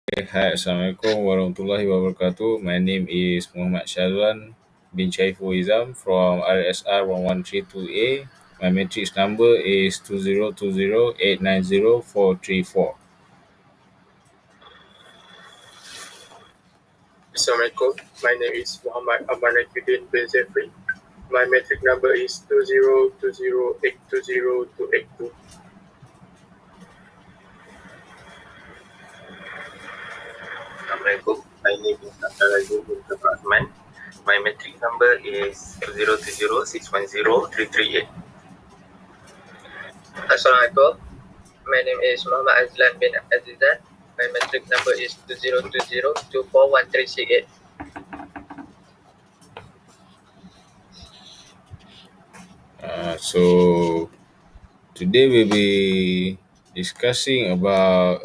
Hi, Assalamualaikum warahmatullahi wabarakatuh. My name is Muhammad Shazwan bin Shaiful Izam from RSR 1132A. My matrix number is 2020890434. Assalamualaikum. My name is Muhammad Amanakuddin bin Zafri. My metric number is 2020820282. Assalamualaikum. My name is Dr. Razul bin Rahman. My metric number is 2020610338. Assalamualaikum. My name is Muhammad Azlan bin Azizan. My metric number is 2020241368. So today we'll be discussing about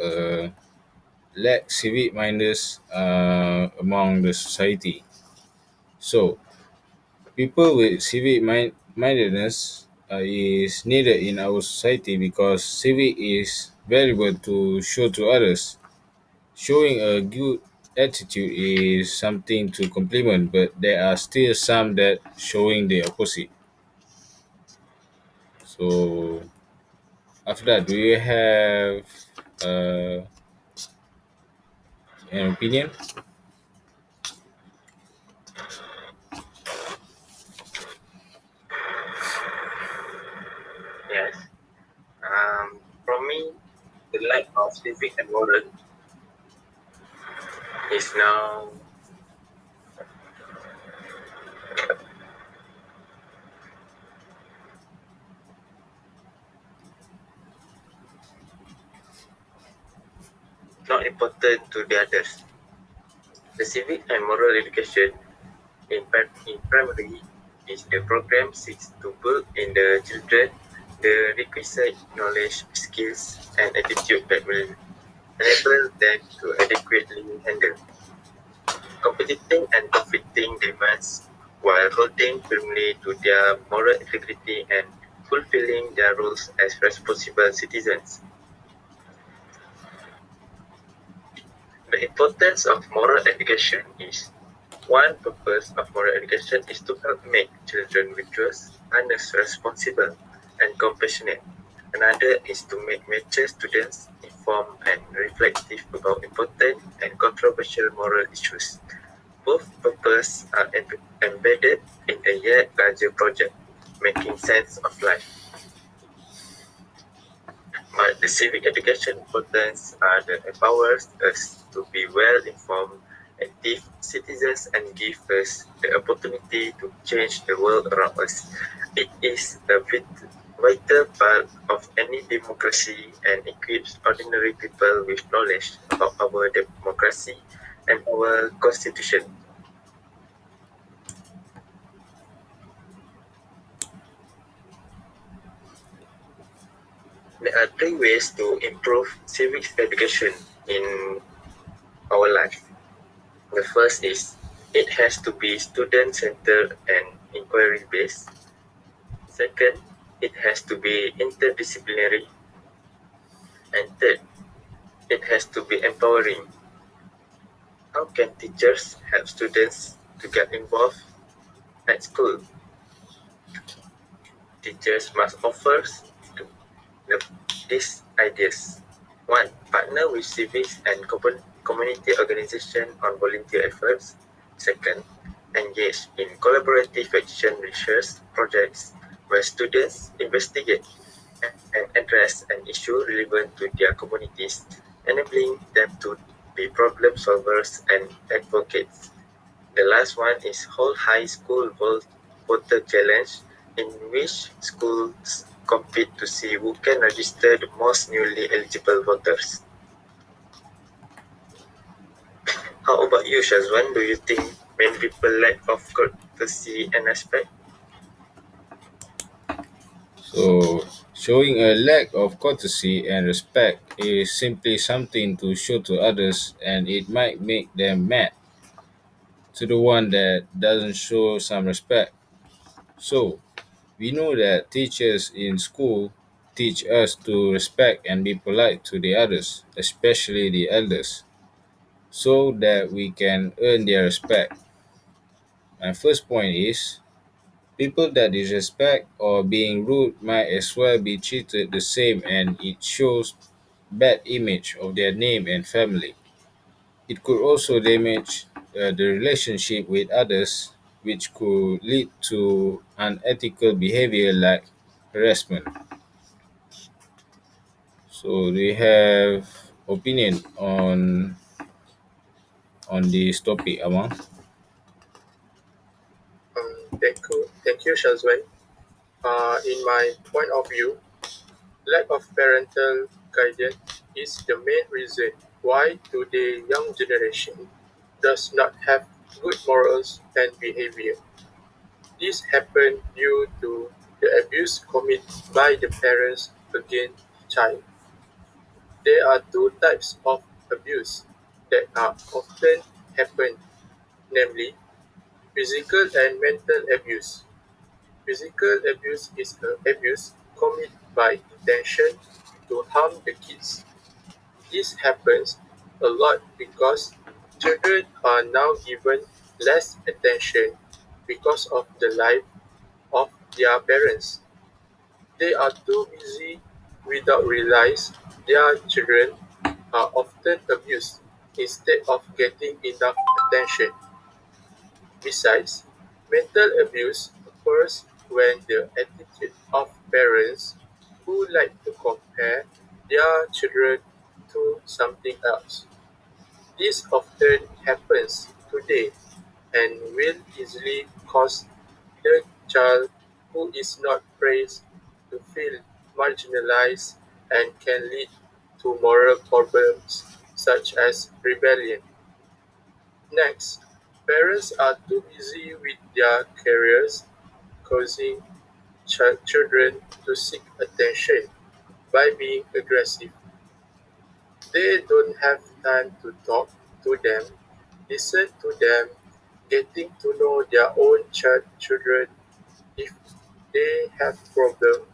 lack civic mindedness among the society. So people with mindedness is needed in our society because civic is valuable to show to others. Showing a good attitude is something to compliment, but there are still some that showing the opposite. So after that, do you have uh, an opinion? Yes. For me, the lack of civic and moral is now not important to the others. The civic and moral education in primary is the program seeks to build in the children the requisite knowledge, skills, and attitude that will enable them to adequately handle competing and conflicting demands while holding firmly to their moral integrity and fulfilling their roles as responsible citizens. The importance of moral education is one purpose of moral education is to help make children virtuous, honest, responsible, and compassionate. Another is to make mature students informed and reflective about important and controversial moral issues. Both purposes are embedded in a yet larger project, making sense of life. But the civic education importance that empowers us to be well-informed, active citizens and give us the opportunity to change the world around us. It is a vital part of any democracy and equips ordinary people with knowledge about our democracy and our constitution. There are three ways to improve civics education in our life. The first is it has to be student-centered and inquiry-based. Second, it has to be interdisciplinary. And third, it has to be empowering. How can teachers help students to get involved at school? Teachers must offer these ideas. One, partner with civics and community organizations on volunteer efforts. Second, engage in collaborative action research projects where students investigate and address an issue relevant to their communities, enabling them to be problem solvers and advocates. The last one is hold high school voter challenge in which schools compete to see who can register the most newly eligible voters. How about you, Shazwan? Do you think many people lack of courtesy and respect? So, showing a lack of courtesy and respect is simply something to show to others, and it might make them mad to the one that doesn't show some respect. So, we know that teachers in school teach us to respect and be polite to the others, especially the elders. so that we can earn their respect. My first point is people that disrespect or being rude might as well be treated the same, and it shows bad image of their name and family. It could also damage the relationship with others, which could lead to unethical behavior like harassment. So, do you have opinion on this topic, Amang? Thank you, Shazwan. In my point of view, lack of parental guidance is the main reason why today young generation does not have good morals and behavior. This happened due to the abuse committed by the parents against child. There are two types of abuse that are often happen, namely physical and mental abuse. Physical abuse is abuse committed by intention to harm the kids. This happens a lot because children are now given less attention because of the life of their parents. They are too busy without realize their children are often abused instead of getting enough attention. Besides, mental abuse occurs when the attitude of parents who like to compare their children to something else. This often happens today and will easily cause the child who is not praised to feel marginalized and can lead to moral problems such as rebellion. Next, parents are too busy with their careers, causing children to seek attention by being aggressive. They don't have time to talk to them, listen to them, getting to know their own children if they have problems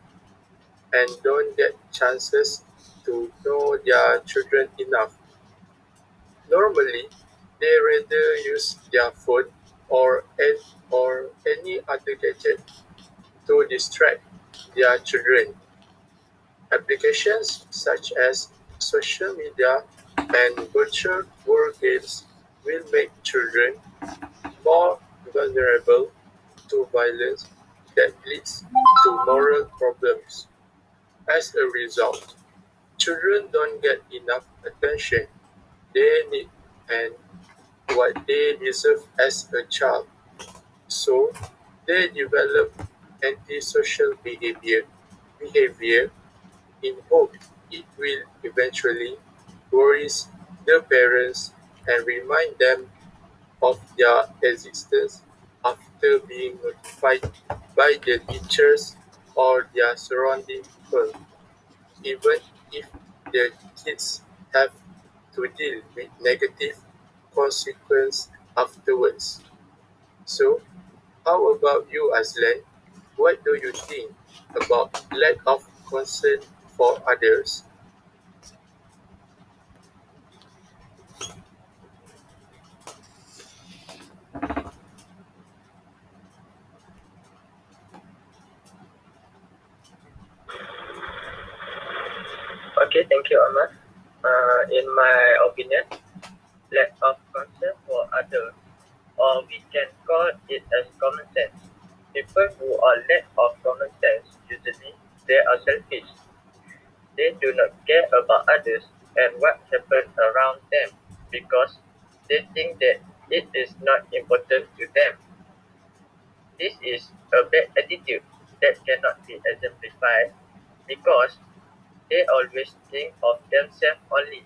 and don't get chances to know their children enough. Normally, they rather use their phone or any other gadget to distract their children. Applications such as social media and virtual world games will make children more vulnerable to violence that leads to moral problems. As a result, children don't get enough attention they need and what they deserve as a child. So they develop antisocial behavior in hope it will eventually worries the parents and remind them of their existence after being notified by the teachers or their surrounding people, even if the kids have to deal with negative consequence afterwards. So, how about you, Aslan? What do you think about lack of concern for others? Okay, thank you, Ahmad. In my opinion, lack of concern for others, or we can call it as common sense. People who are lack of common sense usually they are selfish. They do not care about others and what happens around them because they think that it is not important to them. This is a bad attitude that cannot be exemplified because they always think of themselves only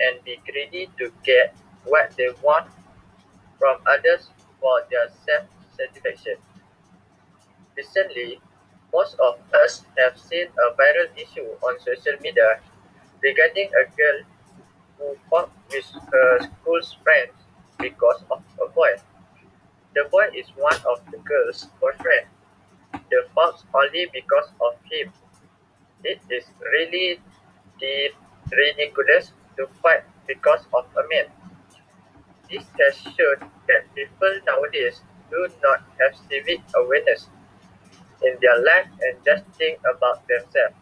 and be greedy to get what they want from others for their self-satisfaction. Recently, most of us have seen a viral issue on social media regarding a girl who fought with her school's friends because of a boy. The boy is one of the girl's boyfriend. The fought only because of him. It is really ridiculous to fight because of a man. This has shown that people nowadays do not have civic awareness in their life and just think about themselves.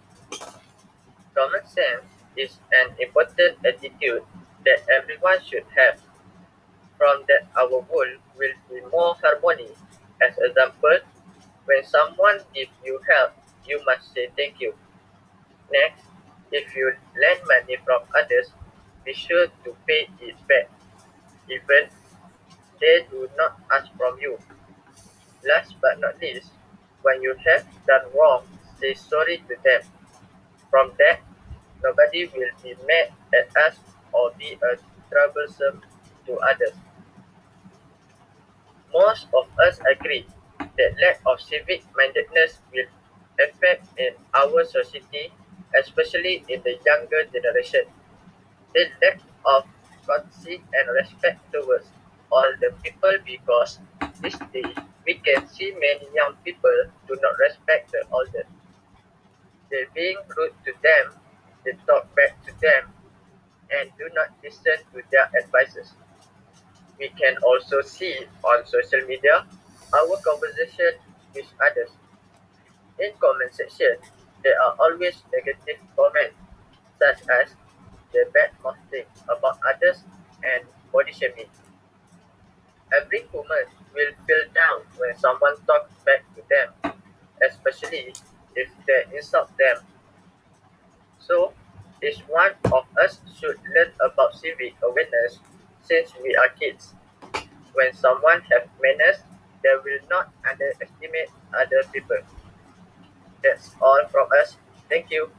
Common sense is an important attitude that everyone should have. From that, our world will be more harmony. As example, when someone gives you help, you must say thank you. Next, if you lend money from others, be sure to pay it back, even they do not ask from you. Last but not least, when you have done wrong, say sorry to them. From that, nobody will be mad at us or be a troublesome to others. Most of us agree that lack of civic mindedness will affect in our society, especially in the younger generation. The lack of courtesy and respect towards all the people because these days we can see many young people do not respect the elders. They being rude to them, they talk back to them and do not listen to their advices. We can also see on social media our conversation with others. In comment section, there are always negative comments such as the bad mouthing about others and body shaming. Every woman will feel down when someone talks back to them, especially if they insult them. So, each one of us should learn about civic awareness since we are kids. When someone has manners, they will not underestimate other people. That's all from us. Thank you.